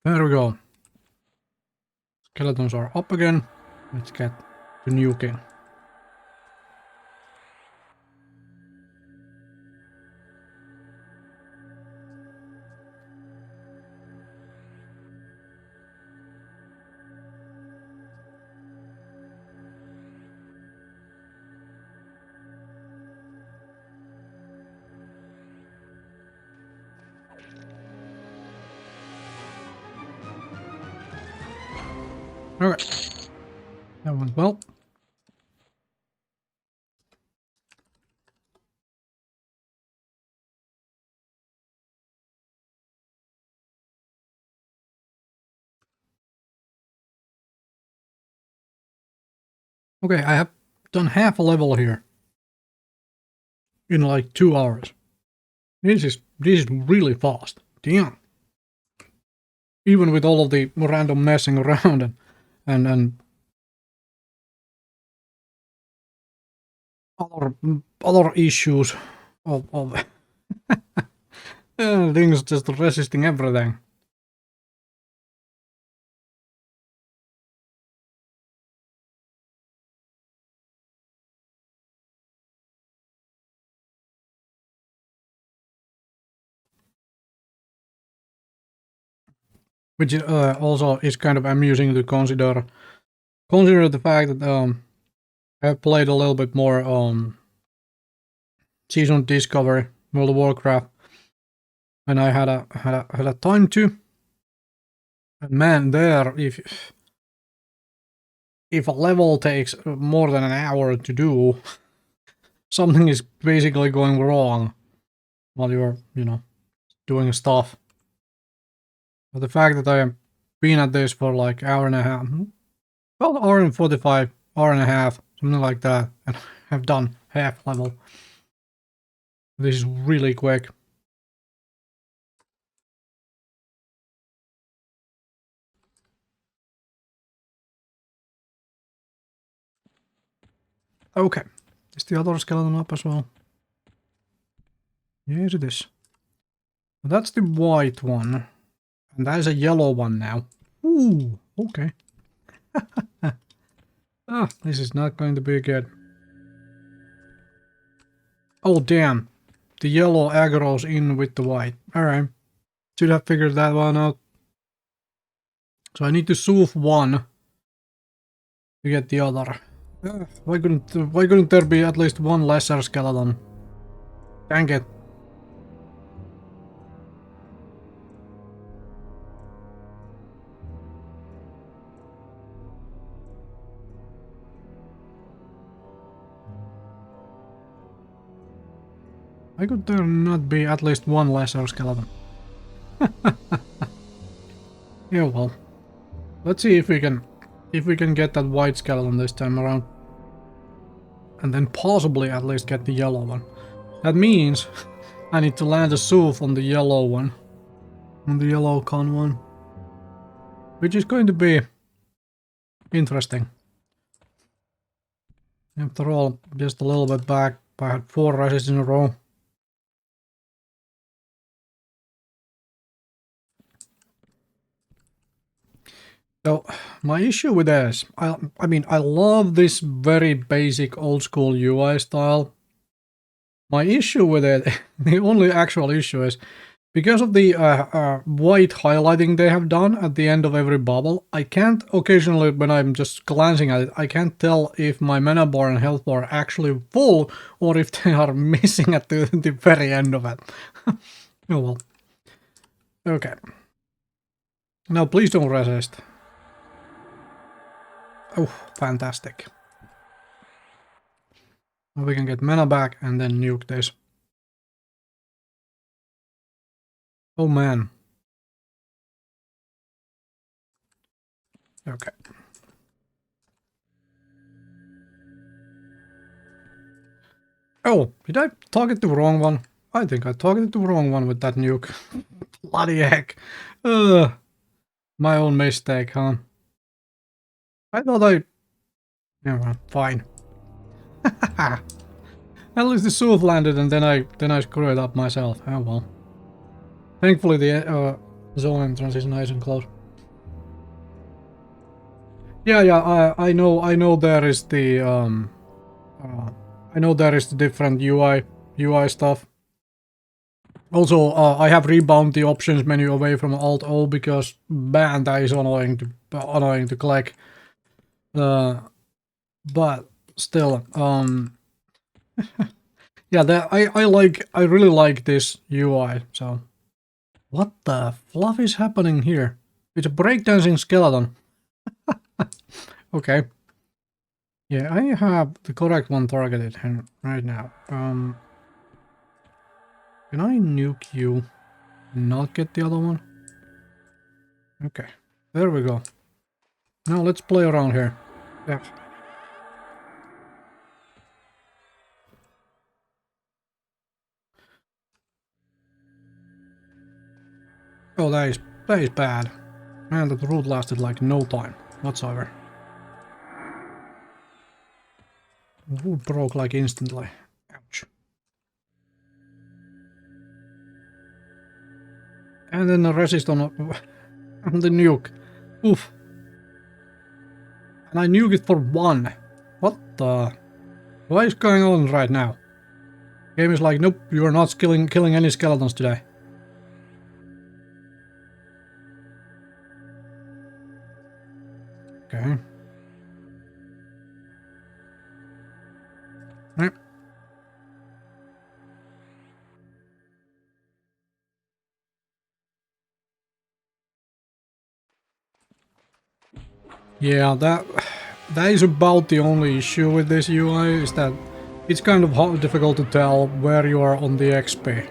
There we go. Skeletons are up again. Let's get to nuking. Okay, that went well. Okay, I have done half a level here in like 2 hours. This is really fast. Damn. Even with all of the random messing around and other issues of things just resisting everything. Which also is kind of amusing to consider the fact that I've played a little bit more Season Discovery, World of Warcraft, and I had a time to. And man, there if a level takes more than an hour to do, something is basically going wrong while you're, you know, doing stuff. But the fact that I have been at this for like hour and a half, well, hour and 45, hour and a half, something like that, and have done half level. This is really quick. Okay, is the other skeleton up as well? Yes, it is. That's the white one. And that is a yellow one now. Ooh, okay. Ah, this is not going to be good. Oh, damn. The yellow aggroes in with the white. Alright. Should have figured that one out. So I need to soothe one to get the other. Why couldn't there be at least one lesser skeleton? Dang it. Why could there not be at least one lesser skeleton? Yeah, well. Let's see if we can get that white skeleton this time around. And then possibly at least get the yellow one. That means I need to land a soothe on the yellow one. On the yellow con one. Which is going to be interesting. After all, just a little bit back, I had 4 races in a row. So, my issue with this, I mean, I love this very basic old school UI style. My issue with it, the only actual issue is, because of the white highlighting they have done at the end of every bubble, I can't occasionally, when I'm just glancing at it, I can't tell if my mana bar and health bar are actually full or if they are missing at the very end of it. Oh well. Okay. Now please don't resist. Oh, fantastic. Now we can get mana back and then nuke this. Oh man. Okay. Oh, did I target the wrong one? I think I targeted the wrong one with that nuke. Bloody heck. My own mistake, huh? I thought I... Never, fine. At least the soothe landed and then I screwed it up myself. Oh well. Thankfully the zone entrance is nice and close. Yeah, I know there is the I know there is the different UI stuff. Also, I have rebound the options menu away from Alt O because man, that is annoying to click. But still, yeah, I really like this UI. So, what the fluff is happening here? It's a breakdancing skeleton. Okay. Yeah, I have the correct one targeted right now. Can I nuke you? Not get the other one? Okay, there we go. Now let's play around here. Yeah. Oh, that is bad. Man, that route lasted like no time whatsoever. Route broke like instantly. Ouch. And then the resist on the nuke. Oof. And I nuke it for one. What the? What is going on right now? Game is like, nope, you are not killing any skeletons today. Okay. Yep. Yeah, that is about the only issue with this UI, is that it's kind of difficult to tell where you are on the XP.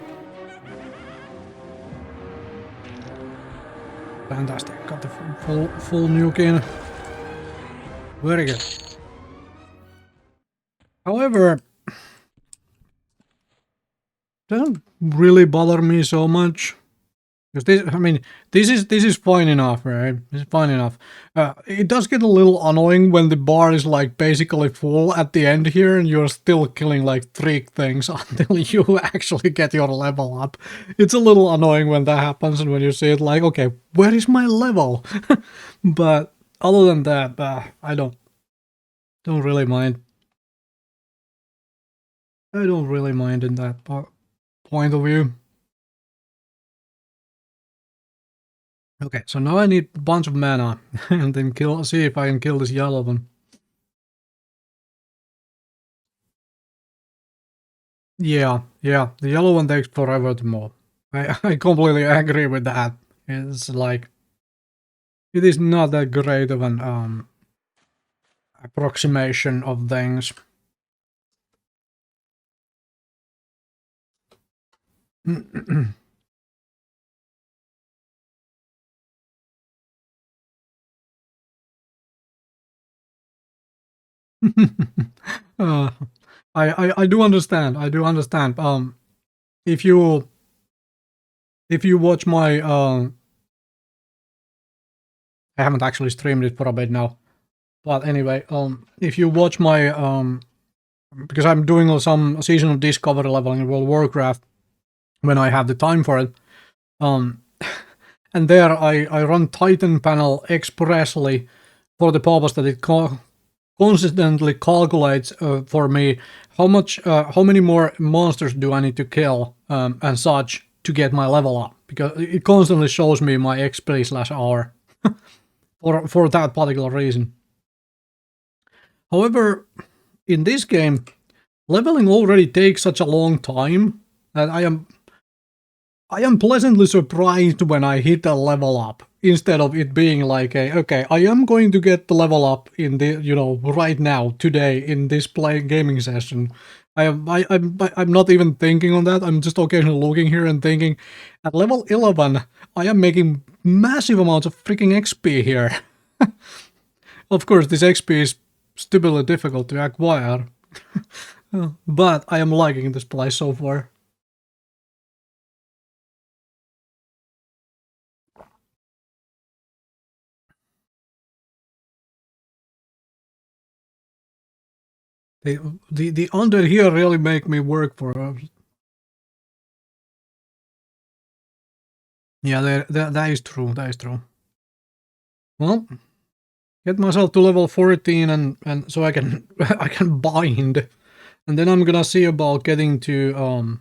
Fantastic, got the full nuke in. Very good. However, doesn't really bother me so much. Because this, I mean, this is fine enough, right? This is fine enough. It does get a little annoying when the bar is like basically full at the end here, and you're still killing like 3 things until you actually get your level up. It's a little annoying when that happens, and when you see it like, okay, where is my level? But other than that, I don't really mind. I don't really mind in that point of view. Okay, so now I need a bunch of mana and then see if I can kill this yellow one. Yeah, the yellow one takes forever to mob. I completely agree with that. It's like, it is not that great of an approximation of things. uh, I do understand. I do understand. If you watch my I haven't actually streamed it for a bit now, but anyway, if you watch my because I'm doing some seasonal discovery leveling in World of Warcraft when I have the time for it, and there I run Titan panel expressly for the purpose that it consistently calculates for me how many more monsters do I need to kill and such to get my level up, because it constantly shows me my XP/hour for that particular reason. However, in this game, leveling already takes such a long time that I am pleasantly surprised when I hit a level up, instead of it being like okay, I am going to get the level up in the, right now, today, in this gaming session. I'm not even thinking on that. I'm just occasionally looking here and thinking, at level 11, I am making massive amounts of freaking XP here. Of course, this XP is stupidly difficult to acquire, but I am liking this place so far. The under here really make me work for. Yeah, that is true. That is true. Well, Get myself to level 14 and so I can I can bind. And then I'm gonna see about getting to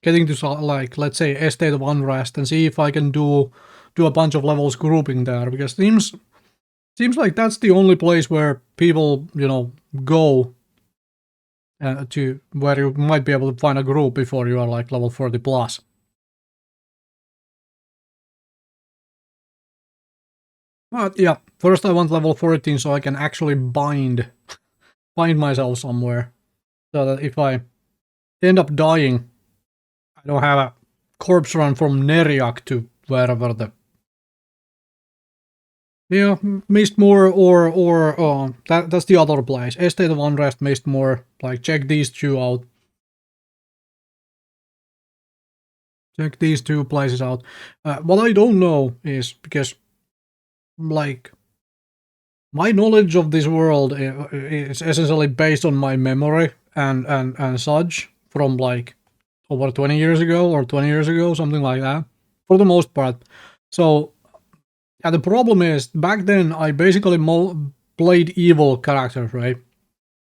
like, let's say, a state of unrest and see if I can do a bunch of levels grouping there, because seems like that's the only place where people, you know, go to where you might be able to find a group before you are like level 40 plus. But yeah, first I want level 14 so I can actually bind myself somewhere, so that if I end up dying, I don't have a corpse run from Neriak to wherever the... Yeah, Mistmoor or that's the other place. Estate of Unrest, Mistmoor. Like, check these two out. Check these two places out. What I don't know is, because, like, my knowledge of this world is essentially based on my memory and such from, like, over 20 years ago or 20 years ago, something like that, for the most part. So, the problem is, back then I basically played evil characters, right?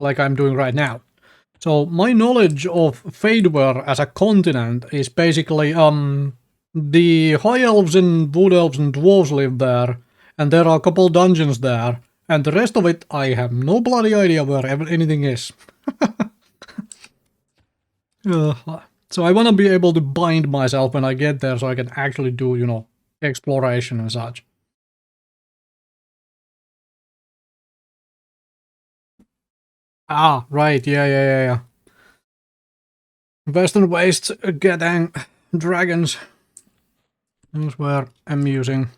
Like I'm doing right now. So my knowledge of Fadeware as a continent is basically, the High Elves and Wood Elves and Dwarves live there, and there are a couple dungeons there, and the rest of it, I have no bloody idea where anything is. So I want to be able to bind myself when I get there so I can actually do, you know, exploration and such. Ah, right, yeah. Western Wastes getting dragons. Those were amusing.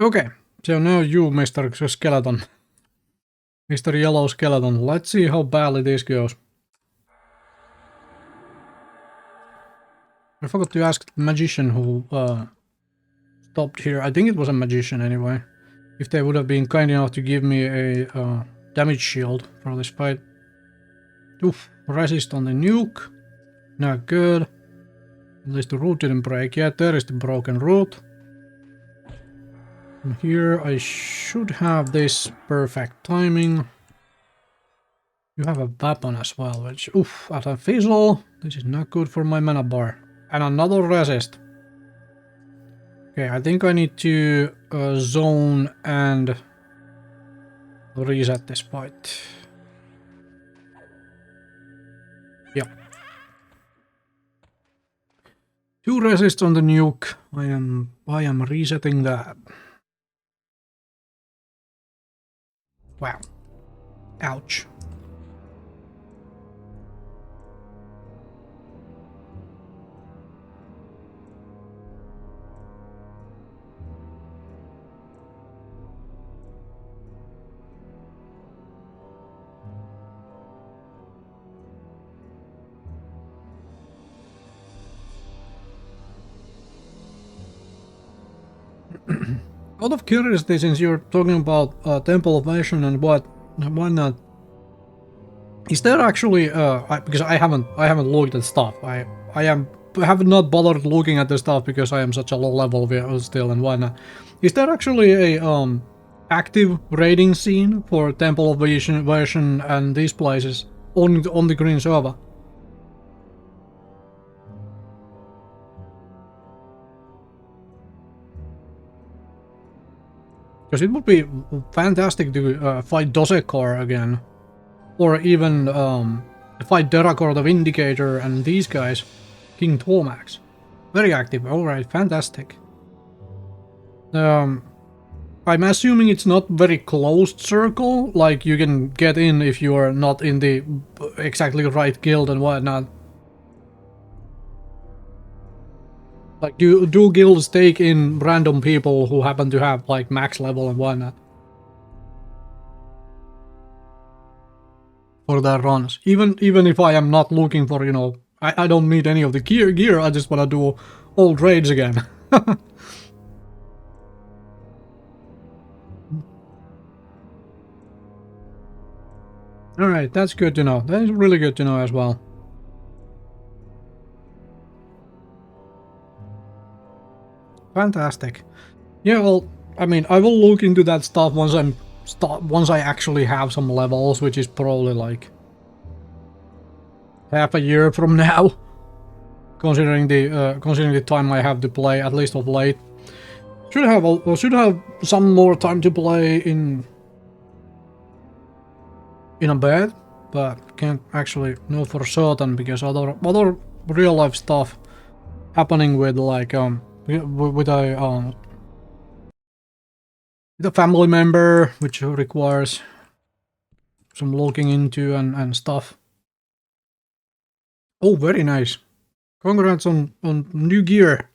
Okay, so now you, Mr. Skeleton. Mr. Yellow Skeleton. Let's see how badly this goes. I forgot to ask the magician who stopped here. I think it was a magician anyway. If they would have been kind enough to give me a damage shield for this fight. Oof, resist on the nuke. Not good. At least the root didn't break yet. There is the broken root. And here I should have this perfect timing. You have a weapon as well, which, oof, at a fizzle. This is not good for my mana bar. And another resist. Okay, I think I need to zone and reset this fight. Yeah. 2 resists on the nuke. I am resetting that. Wow. Ouch. Out of curiosity, since you're talking about Temple of Vision and whatnot, is there actually because I haven't looked at stuff. I have not bothered looking at the stuff because I am such a low level still and whatnot. Is there actually a active raiding scene for Temple of Vision and these places on the green server? Because it would be fantastic to fight Dosekor again. Or even fight Derakor the Vindicator and these guys. King Tormax. Very active, alright, fantastic. I'm assuming it's not very closed circle, like you can get in if you are not in the exactly right guild and whatnot. Like, do guilds take in random people who happen to have, like, max level and whatnot? For their runs. Even if I am not looking for, you know, I don't need any of the gear, I just wanna do old raids again. Alright, that's good to know. That is really good to know as well. Fantastic. Yeah, well, I mean, I will look into that stuff once I'm once I actually have some levels, which is probably like half a year from now, considering the time I have to play, at least of late. Should have some more time to play in a bed, but can't actually know for certain because other real life stuff happening with like with a family member, which requires some looking into and stuff. Oh, very nice. Congrats on new gear.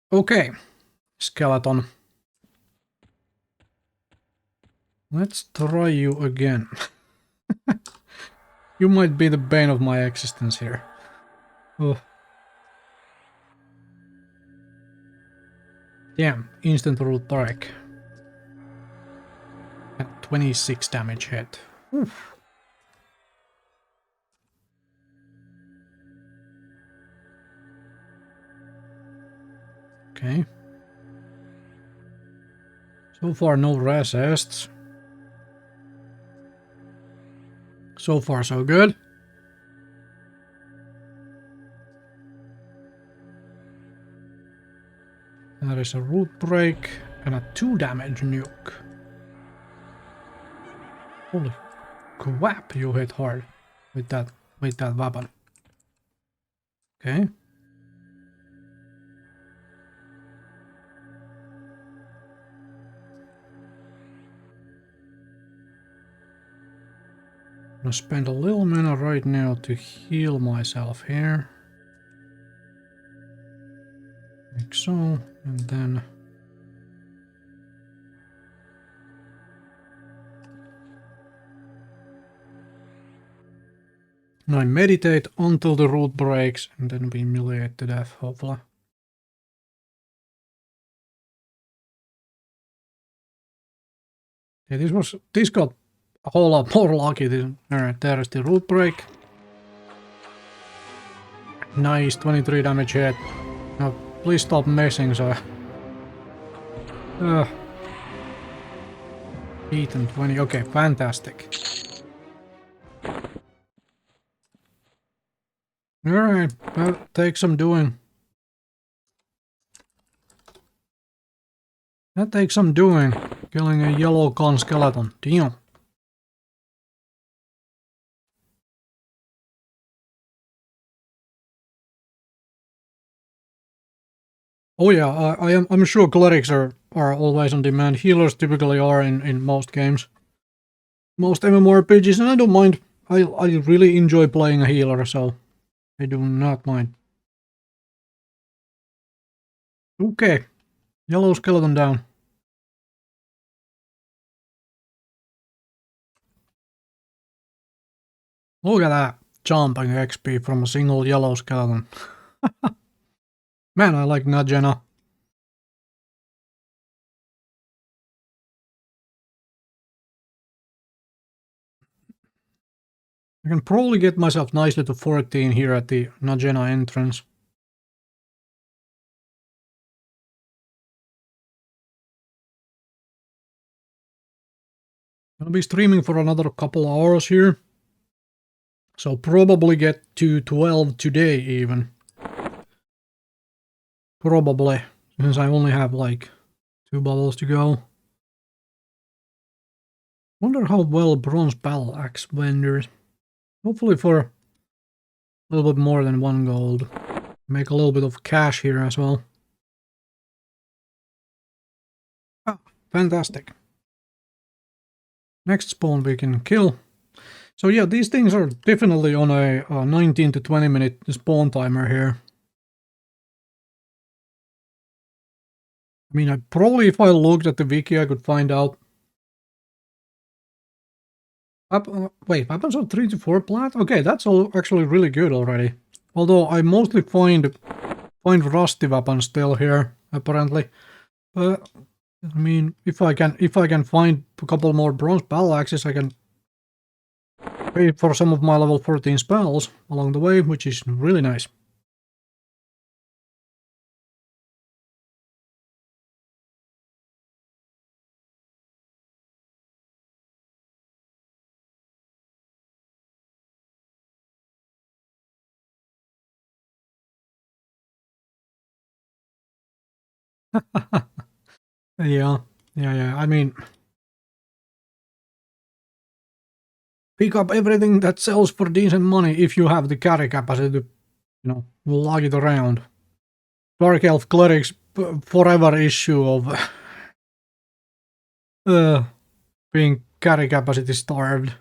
Okay, skeleton. Let's try you again. You might be the bane of my existence here. Oh. Damn, instant root break. At 26 damage hit. Oof. Okay. So far no resists. So far so good. That is a root break and a 2 damage nuke. Holy crap, you hit hard with that weapon. Okay. I'm gonna spend a little minute right now to heal myself here. Like so, and then I meditate until the root breaks, and then we humiliate to death, hopefully. Yeah, this got a whole lot more lucky. Alright, there is the root break. Nice, 23 damage hit. Now, please stop messing, so... 8 and 20, okay, fantastic. Alright, that takes some doing. That takes some doing, killing a yellow con skeleton. Damn. Oh yeah, I'm sure clerics are always on demand. Healers typically are in most games. Most MMORPGs, and I don't mind. I really enjoy playing a healer, so I do not mind. Okay, yellow skeleton down. Look at that, jumping XP from a single yellow skeleton. Man, I like Najena. I can probably get myself nicely to 14 here at the Najena entrance. I'll be streaming for another couple hours here. So probably get to 12 today even. Probably, since I only have like 2 bubbles to go. Wonder how well bronze battle axe vendors. Hopefully for a little bit more than 1 gold. Make a little bit of cash here as well. Ah, fantastic. Next spawn we can kill. So yeah, these things are definitely on a 19 to 20 minute spawn timer here. I mean, probably if I looked at the wiki I could find out. Wait, weapons are 3 to 4 plat? Okay, that's actually really good already. Although I mostly find rusty weapons still here, apparently. But I mean, if I can find a couple more bronze battle axes, I can pay for some of my level 14 spells along the way, which is really nice. Yeah, yeah. I mean, pick up everything that sells for decent money if you have the carry capacity to, lug it around. Dark Elf Cleric's forever issue of being carry capacity starved.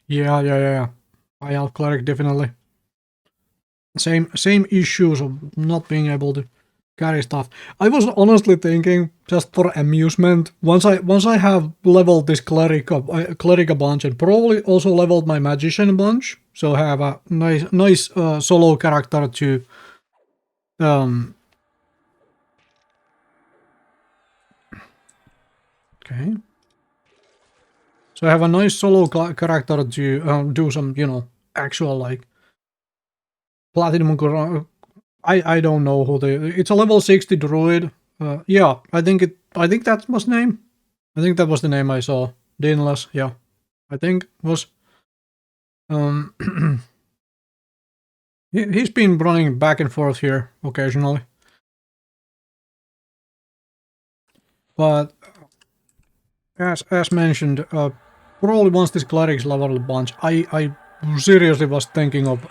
Yeah. High Elf Cleric definitely. Same issues of not being able to carry stuff. I was honestly thinking, just for amusement, once I have leveled this cleric a bunch, and probably also leveled my magician a bunch, so have a nice solo character to um. Okay. So I have a nice solo character to do some, actual like platinum. I don't know who the. It's a level 60 druid. Yeah, I think that was name. I think that was the name I saw. Dinless. Yeah, I think was. Um, he's been running back and forth here occasionally, but as mentioned, probably once this cleric's leveled a bunch, I seriously was thinking of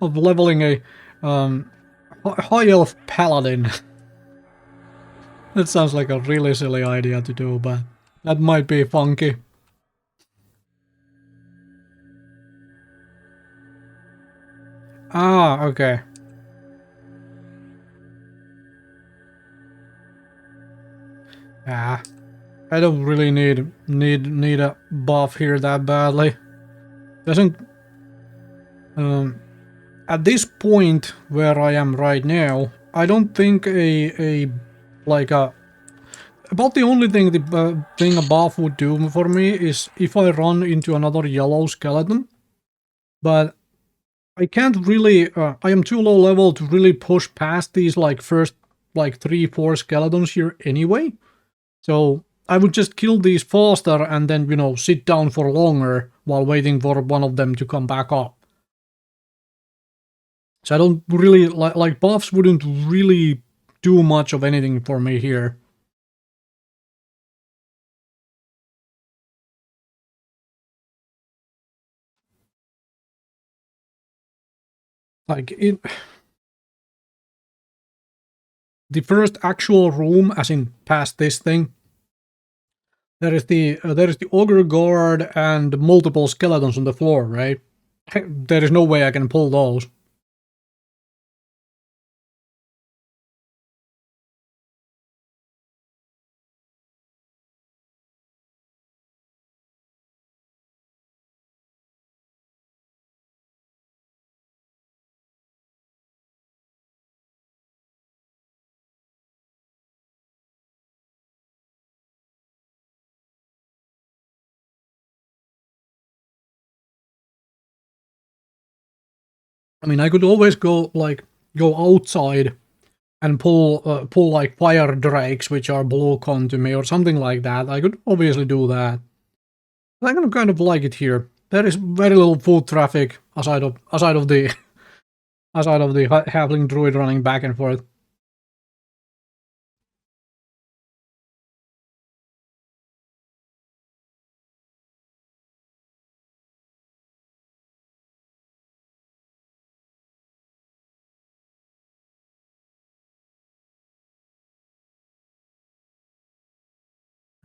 leveling a high elf paladin. That sounds like a really silly idea to do, but that might be funky. Ah, okay. Ah, I don't really need a buff here that badly. Doesn't at this point where I am right now, I don't think a like a about the only thing the thing a buff would do for me is if I run into another yellow skeleton, but I can't really. I am too low level to really push past these like first like 3-4 skeletons here anyway. So I would just kill these faster and then sit down for longer while waiting for one of them to come back up. So I don't really like buffs wouldn't really do much of anything for me here. Like it, the first actual room, as in past this thing, there is the ogre guard and multiple skeletons on the floor, right? There is no way I can pull those. I mean, I could always go outside and pull like fire drakes, which are blue con to me, or something like that. I could obviously do that. But I kind of like it here. There is very little foot traffic aside of the aside of the halfling druid running back and forth.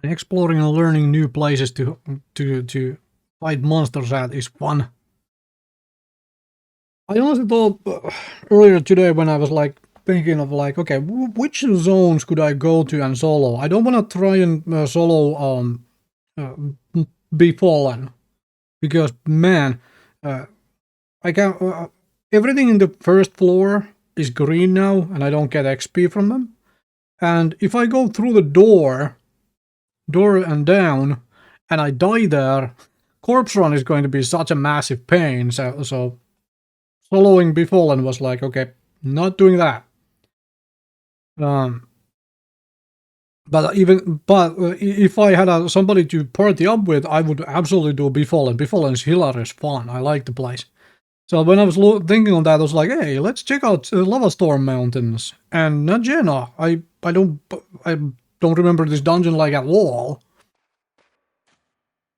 Exploring and learning new places to fight monsters at is fun. I honestly thought earlier today when I was like thinking of like, okay, which zones could I go to and solo? I don't want to try and solo uh, Befallen because man, I can everything in the first floor is green now, and I don't get XP from them. And if I go through the door and down, and I die there, corpse run is going to be such a massive pain. So soloing Befallen was like, okay, not doing that. Um, but if I had somebody to party up with, I would absolutely do Befallen. Befallen is hilarious fun. I like the place. So when I was thinking on that, I was like, hey, let's check out Lava Storm Mountains and Najena. I don't remember this dungeon like at all.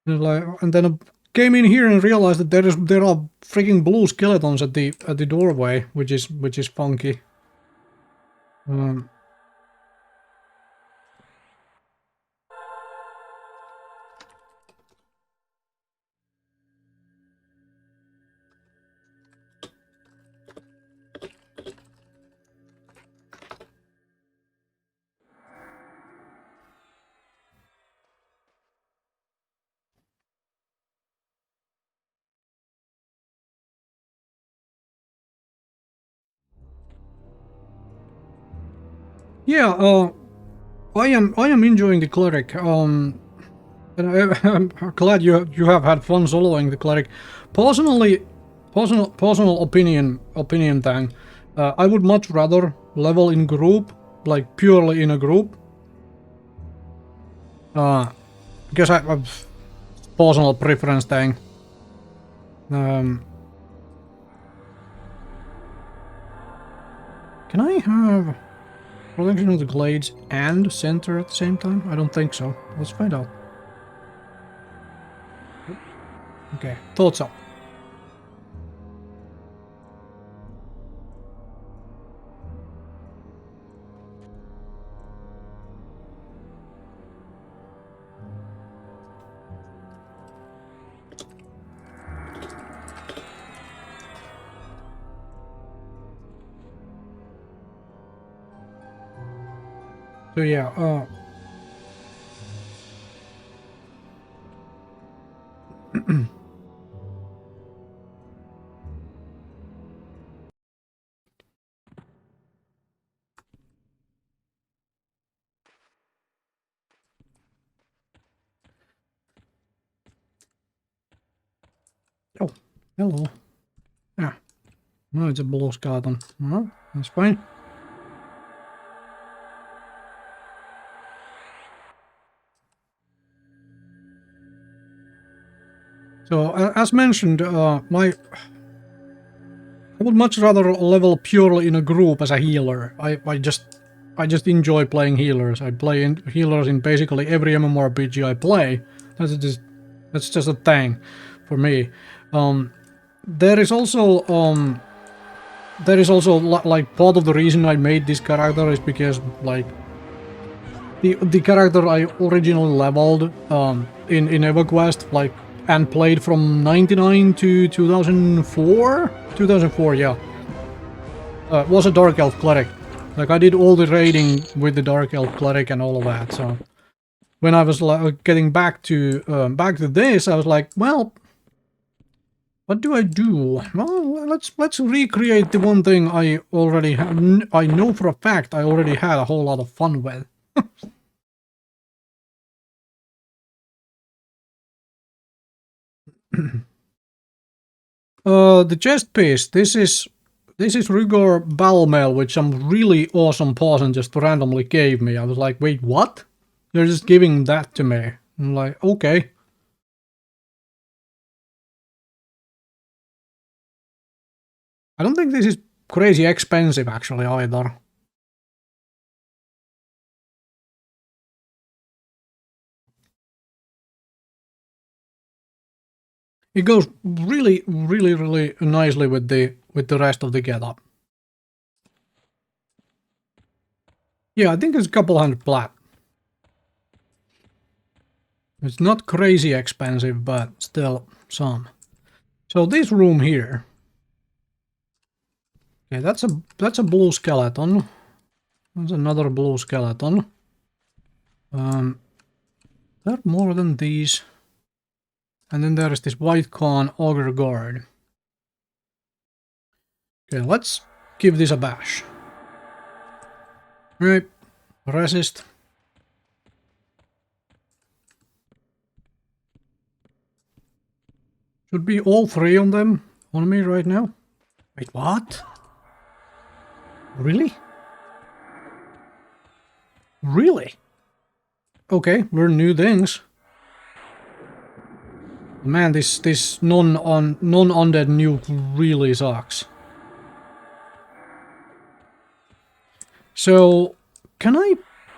And then I came in here and realized that there are freaking blue skeletons at the doorway, which is funky. Um, yeah, I am enjoying the cleric. And I'm glad you have had fun soloing the cleric. Personally, personal opinion thing. I would much rather level in group, like purely in a group. Because I've personal preference thing. Um, can I have protection of the glades and center at the same time? I don't think so. Let's find out. Okay, thought so. So yeah, oh, hello. Yeah, no, it's a blue skeleton. Well, that's fine. So, as mentioned, I would much rather level purely in a group as a healer. I just enjoy playing healers. I play healers in basically every MMORPG I play. That's just a thing for me. Um, there is also like part of the reason I made this character is because like the character I originally leveled in EverQuest like and played from 99 to 2004 yeah, was a Dark Elf Cleric. Like I did all the raiding with the Dark Elf Cleric and all of that. So when I was like, getting back to this, I was like, well, what do I do? Well, let's recreate the one thing I already I know for a fact I already had a whole lot of fun with. The chest piece. This is Rigor Balmail, which some really awesome person just randomly gave me. I was like, wait, what? You're just giving that to me. I'm like, okay. I don't think this is crazy expensive actually either. It goes really, really, really nicely with the rest of the getup. Yeah, I think it's a couple hundred plat. It's not crazy expensive, but still some. So this room here. Okay, that's a blue skeleton. There's another blue skeleton. There are more than these. And then there is this white con auger guard. Okay, let's give this a bash. Right, resist. Should be all three on them on me right now. Wait, what? Really? Really? Okay, learn new things. Man, this non-undead nuke really sucks. So, can I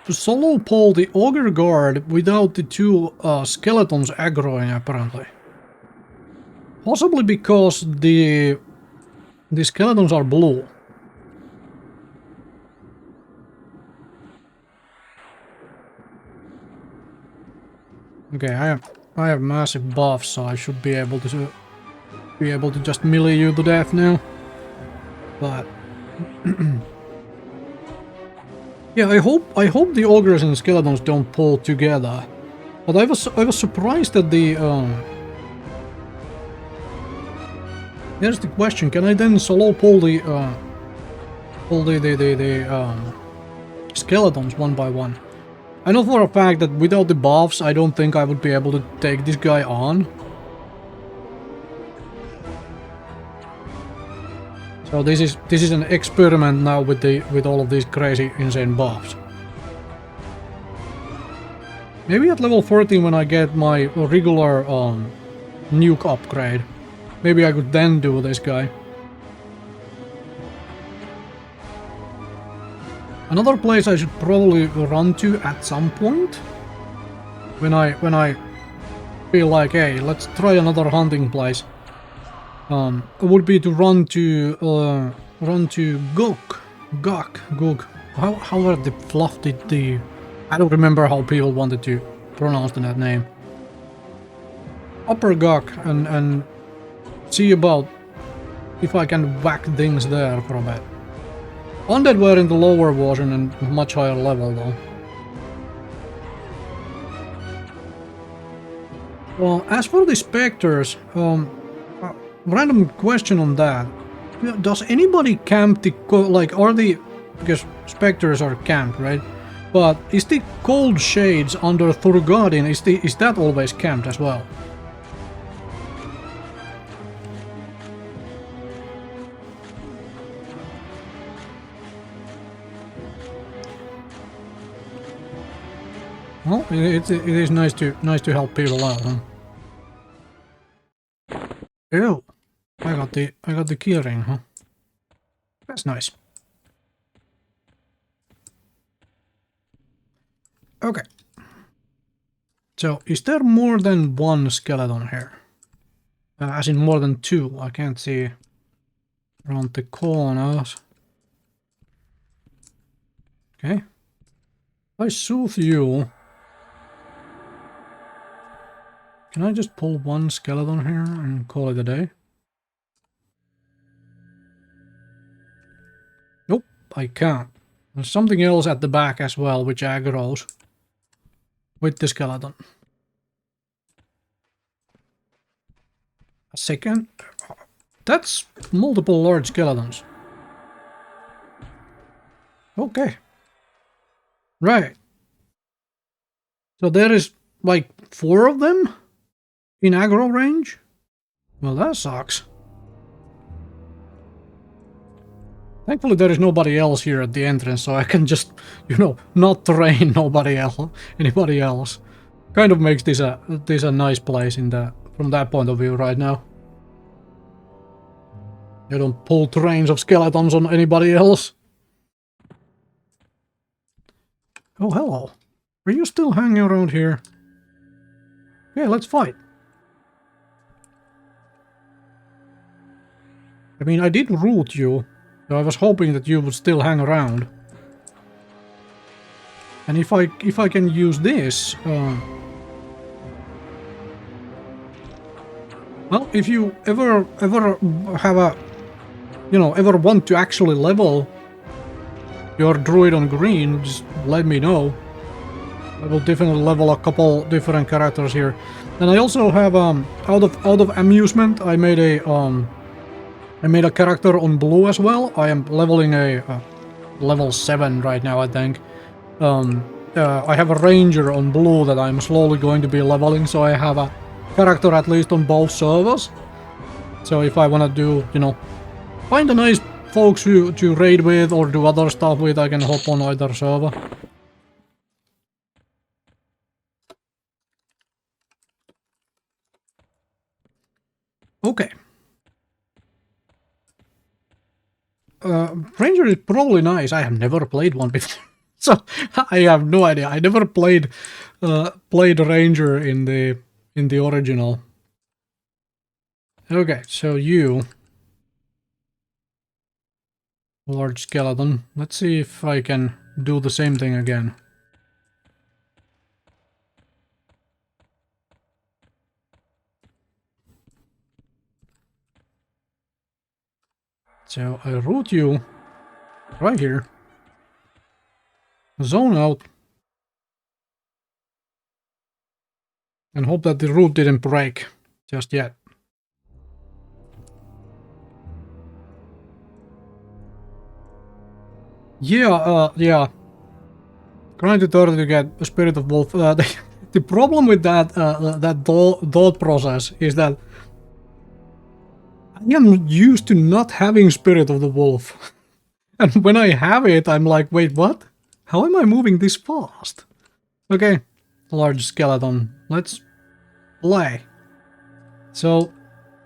solo pull the auger guard without the two skeletons aggroing apparently? Possibly because the skeletons are blue. Okay, I have massive buffs, so I should be able to just melee you to death now. But yeah, I hope the ogres and skeletons don't pull together. But I was surprised that the here's the question: can I then solo pull the skeletons one by one? I know for a fact that without the buffs, I don't think I would be able to take this guy on. So this is an experiment now with all of these crazy insane buffs. Maybe at level 14 when I get my regular nuke upgrade, maybe I could then do this guy. Another place I should probably run to at some point when I feel like, hey, let's try another hunting place. Would be to run to Gok. How are the fluff the I don't remember how people wanted to pronounce that name. Upper Gok and see about if I can whack things there for a bit. Undead were in the lower version and much higher level though. Well, as for the specters, random question on that. Does anybody camp the because specters are camped, right? But is the cold shades under Thurgadin, is that always camped as well? Well, it is nice to help people out, huh? Ew, I got the key ring, huh? That's nice. Okay. So, is there more than one skeleton here? As in more than two. I can't see around the corners. Okay. If I soothe you, can I just pull one skeleton here and call it a day? Nope, I can't. There's something else at the back as well, which aggroes with the skeleton. A second. That's multiple large skeletons. Okay. Right. So there is like 4 of them in aggro range? Well, that sucks. Thankfully there is nobody else here at the entrance, so I can just, you know, not train anybody else. Kind of makes this a nice place from that point of view right now. You don't pull trains of skeletons on anybody else. Oh, hello. Are you still hanging around here? Okay, let's fight. I mean, I did root you, so I was hoping that you would still hang around. And if I can use this, well, if you ever have a you know, ever want to actually level your druid on green, just let me know. I will definitely level a couple different characters here. And I also have out of amusement, I made a character on blue as well. I am leveling a level 7 right now, I think. I have a ranger on blue that I'm slowly going to be leveling, so I have a character at least on both servers. So if I want to do, you know, find a nice folks to raid with or do other stuff with, I can hop on either server. Okay. Ranger is probably nice. I have never played one before. So I have no idea. I never played Ranger in the original. Okay, so you large skeleton. Let's see if I can do the same thing again. So I root you right here. Zone out. And hope that the root didn't break just yet. Yeah. Trying to 30 to get a Spirit of Wolf. The problem with that thought process is that I am used to not having Spirit of the Wolf. And when I have it, I'm like, wait, what? How am I moving this fast? Okay, large skeleton. Let's play. So,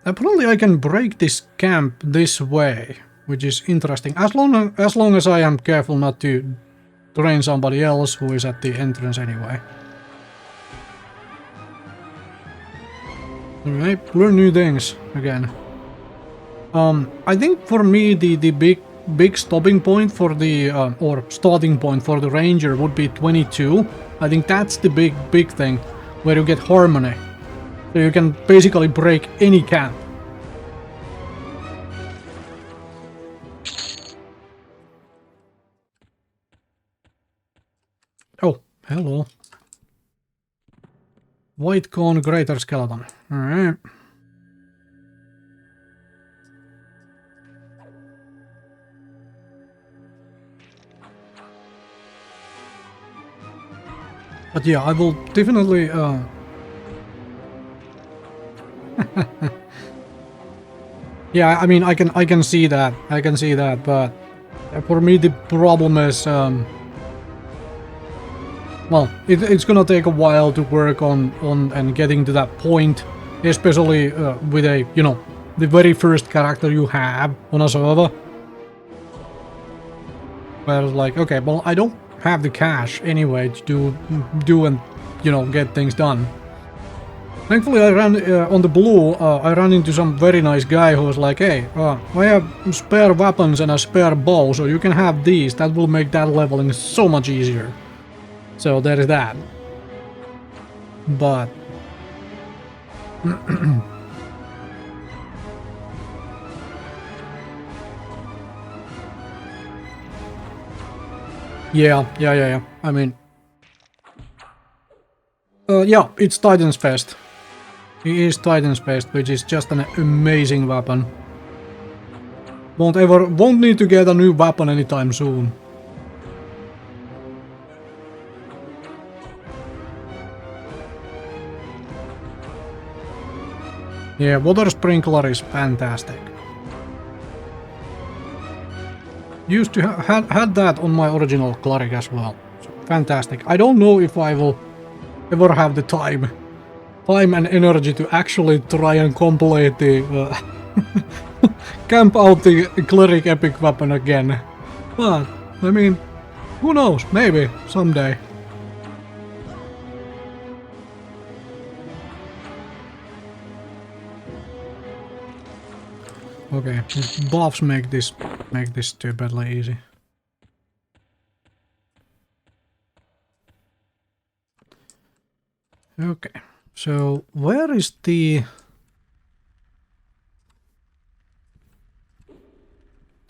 apparently I can break this camp this way, which is interesting. As long as I am careful not to train somebody else who is at the entrance anyway. Alright, learn new things again. I think for me the big stopping point for the or starting point for the ranger would be 22. I think that's the big thing where you get harmony. So you can basically break any camp. Oh, hello. White cone greater skeleton. Alright. But yeah, I will definitely yeah, I mean I can see that. I can see that, but for me the problem is well, it's gonna take a while to work on and getting to that point, especially with a, you know, the very first character you have on a server. Where it's like, okay, well, I don't have the cash anyway to do and, you know, get things done. Thankfully, I ran on the blue. I ran into some very nice guy who was like, "Hey, I have spare weapons and a spare bow, so you can have these. That will make that leveling so much easier." So there is that. But yeah. I mean, yeah, it's Titan's Fest. It is Titan's Fest, which is just an amazing weapon. Won't need to get a new weapon anytime soon. Yeah, water sprinkler is fantastic. Used to had that on my original Cleric as well. So, fantastic. I don't know if I will ever have the time and energy to actually try and complete the camp out the Cleric epic weapon again. But I mean, who knows? Maybe someday. Okay, buffs make this stupidly easy. Okay, so where is the...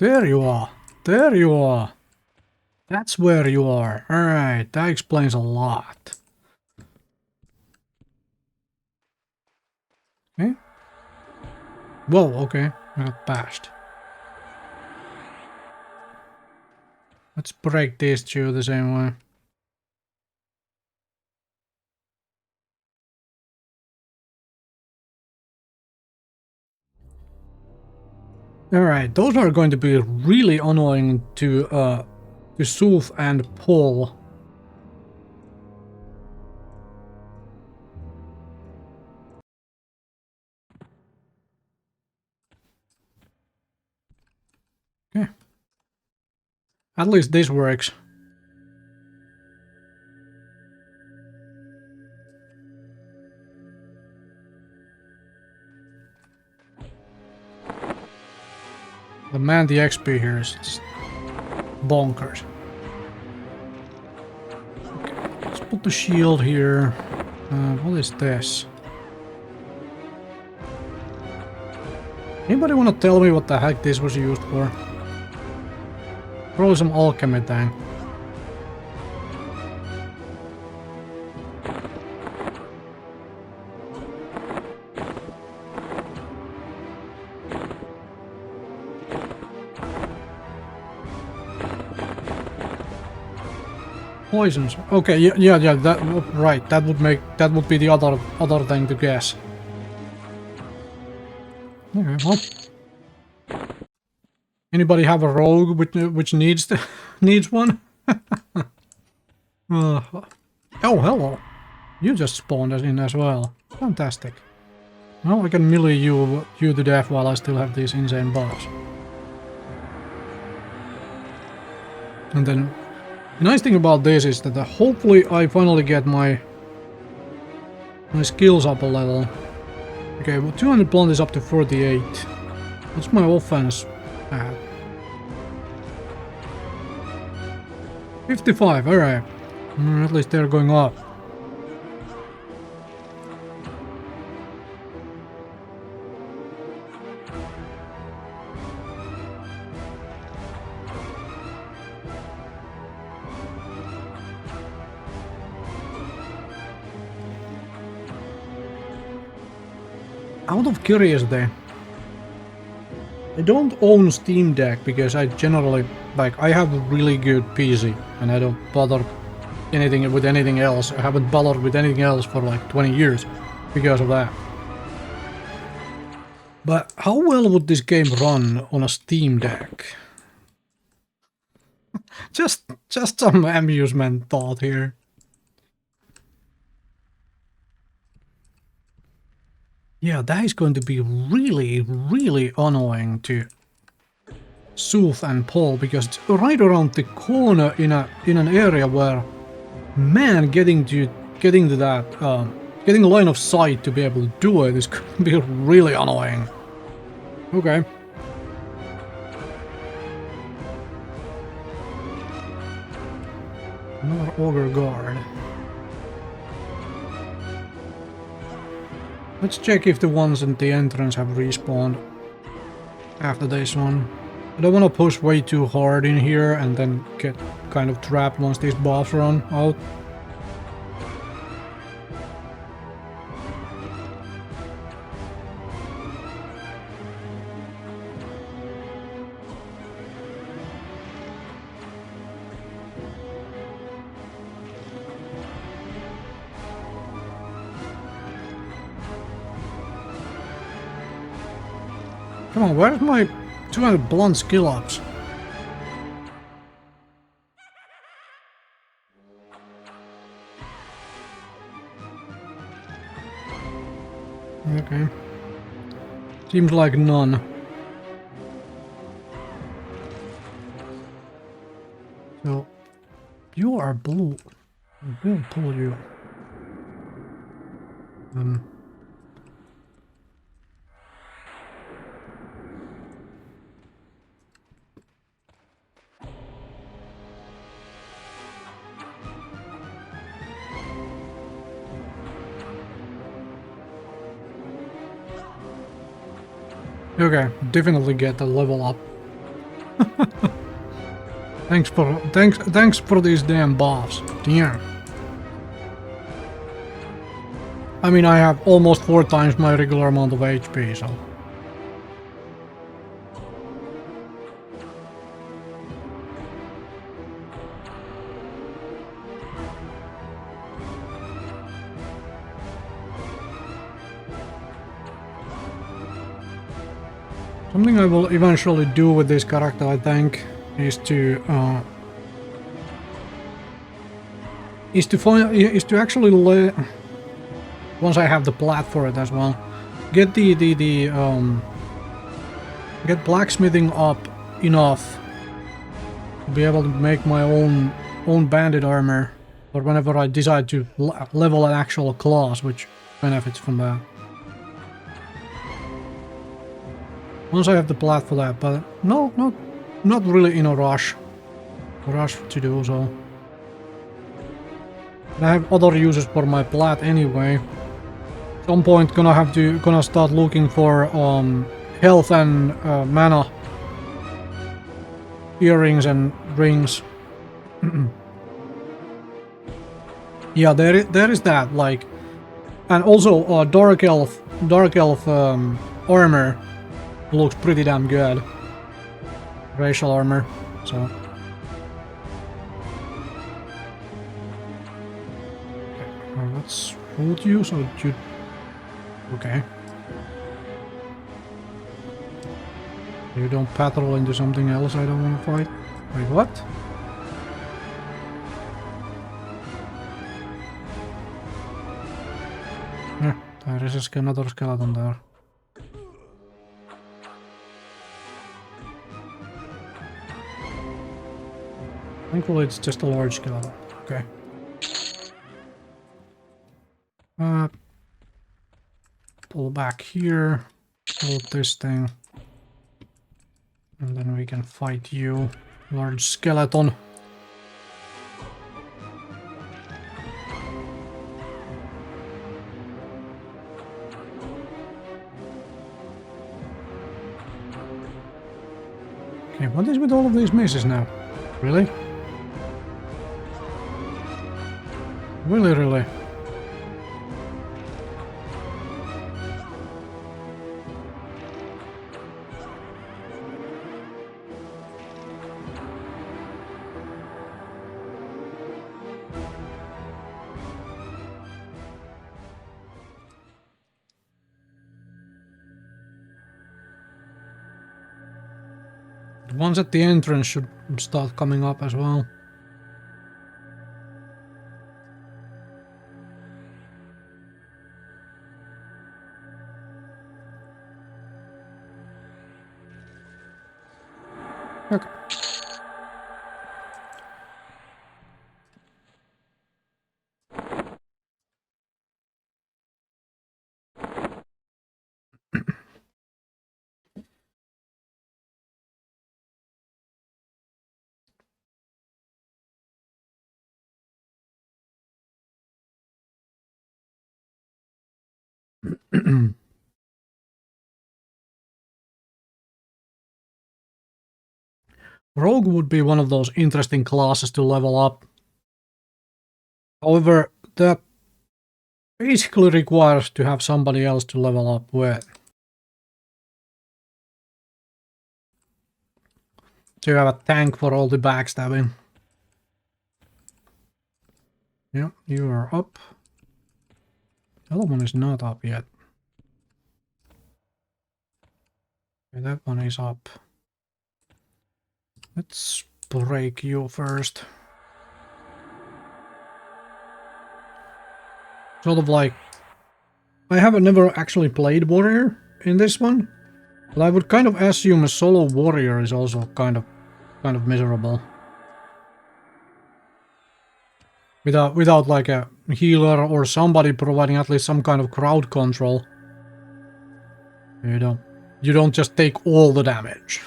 There you are. There you are. That's where you are. Alright, that explains a lot. Okay. Whoa, okay. I got bashed. Let's break these two the same way. Alright, those are going to be really annoying to soothe and pull. Okay. At least this works. The man, the XP here is just bonkers. Okay, let's put the shield here. What is this? Anybody want to tell me what the heck this was used for? Probably some alchemy thing. Poisons. Okay, yeah, that right. That would be the other thing to guess. Okay, well. Anybody have a rogue which needs needs one? Oh, hello. You just spawned us in as well. Fantastic. Well, I can melee you to death while I still have these insane buffs. And then the nice thing about this is that hopefully I finally get my skills up a level. Okay, well 200 blunt is up to 48. What's my offense at? 55, alright. At least they're going up. Out of curiosity, I don't own Steam Deck because I generally, like, I have a really good PC and I don't bother with anything else. I haven't bothered with anything else for like 20 years because of that. But how well would this game run on a Steam Deck? just some amusement thought here. Yeah, that is going to be really, really annoying to soothe and pull because it's right around the corner in an area where, man, getting that getting a line of sight to be able to do it is going to be really annoying. Okay. Another Ogre Guard. Let's check if the ones in the entrance have respawned after this one. I don't want to push way too hard in here and then get kind of trapped once these buffs run out. Come on, where's my 200 blunt skill ups? Okay. Seems like none. So, you are blue. I will pull you. Okay, definitely get the level up. Thanks for these damn buffs. Damn. I mean, I have almost 4 times my regular amount of HP, so... Something I will eventually do with this character, I think, is to actually once I have the plat for it as well, get get blacksmithing up enough to be able to make my own bandit armor, or whenever I decide to level an actual class, which benefits from that. Once I have the plat for that, but no, not really in a rush to do so. I have other uses for my plat anyway. At some point gonna start looking for health and mana earrings and rings. Yeah, there is that, like, and also dark elf armor looks pretty damn good. Racial armor, so. Okay, let's hold you so you. Okay. You don't patrol into something else I don't want to fight. Wait, what? Yeah, there is another skeleton there. Thankfully it's just a large skeleton. Okay. Pull back here. Hold this thing. And then we can fight you, large skeleton. Okay, what is with all of these misses now? Really? Really? The ones at the entrance should start coming up as well. Okay. Rogue would be one of those interesting classes to level up. However, that basically requires to have somebody else to level up with. So you have a tank for all the backstabbing. Yeah, you are up. The other one is not up yet. Okay, that one is up. Let's break you first. Sort of like... I haven't never actually played warrior in this one. But I would kind of assume a solo warrior is also kind of miserable. Without like a healer or somebody providing at least some kind of crowd control. You don't just take all the damage.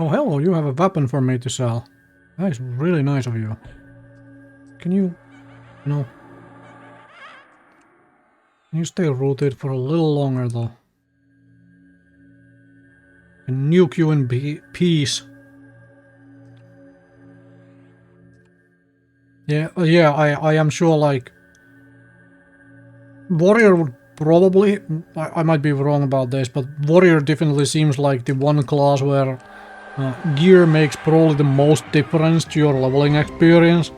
Oh, hello, you have a weapon for me to sell. That is really nice of you. Can you... No. Can you stay rooted for a little longer, though? And nuke you in peace. Yeah, I am sure, like... Warrior would probably... I might be wrong about this, but Warrior definitely seems like the one class where gear makes probably the most difference to your leveling experience.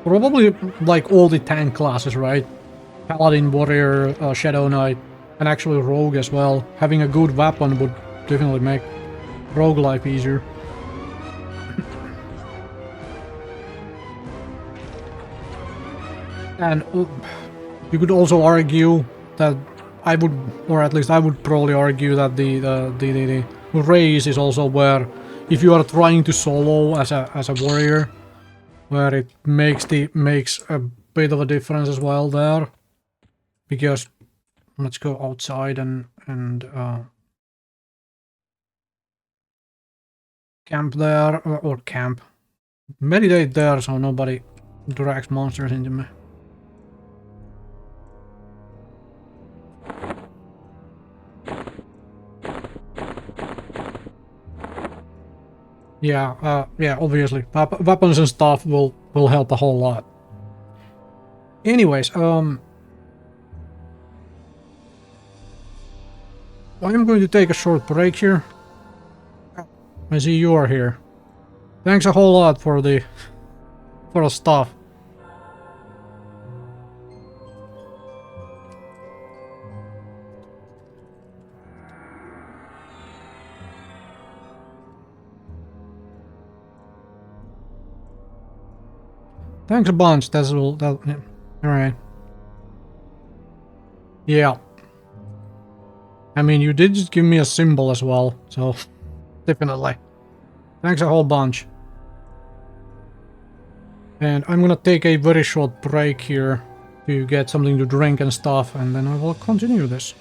Probably like all the tank classes, right? Paladin, Warrior, Shadow Knight, and actually Rogue as well. Having a good weapon would definitely make Rogue life easier. And you could also argue that I would, or at least I would probably argue that the race is also where, if you are trying to solo as a warrior, where it makes a bit of a difference as well there, because let's go outside and camp there, or camp, meditate there, so nobody drags monsters into me. Yeah, yeah, obviously. Weapons and stuff will help a whole lot. Anyways, I am going to take a short break here. I see you are here. Thanks a whole lot for the stuff. Thanks a bunch. That yeah. All right. Yeah. I mean, you did just give me a symbol as well, so definitely. Thanks a whole bunch. And I'm gonna take a very short break here to get something to drink and stuff, and then I will continue this.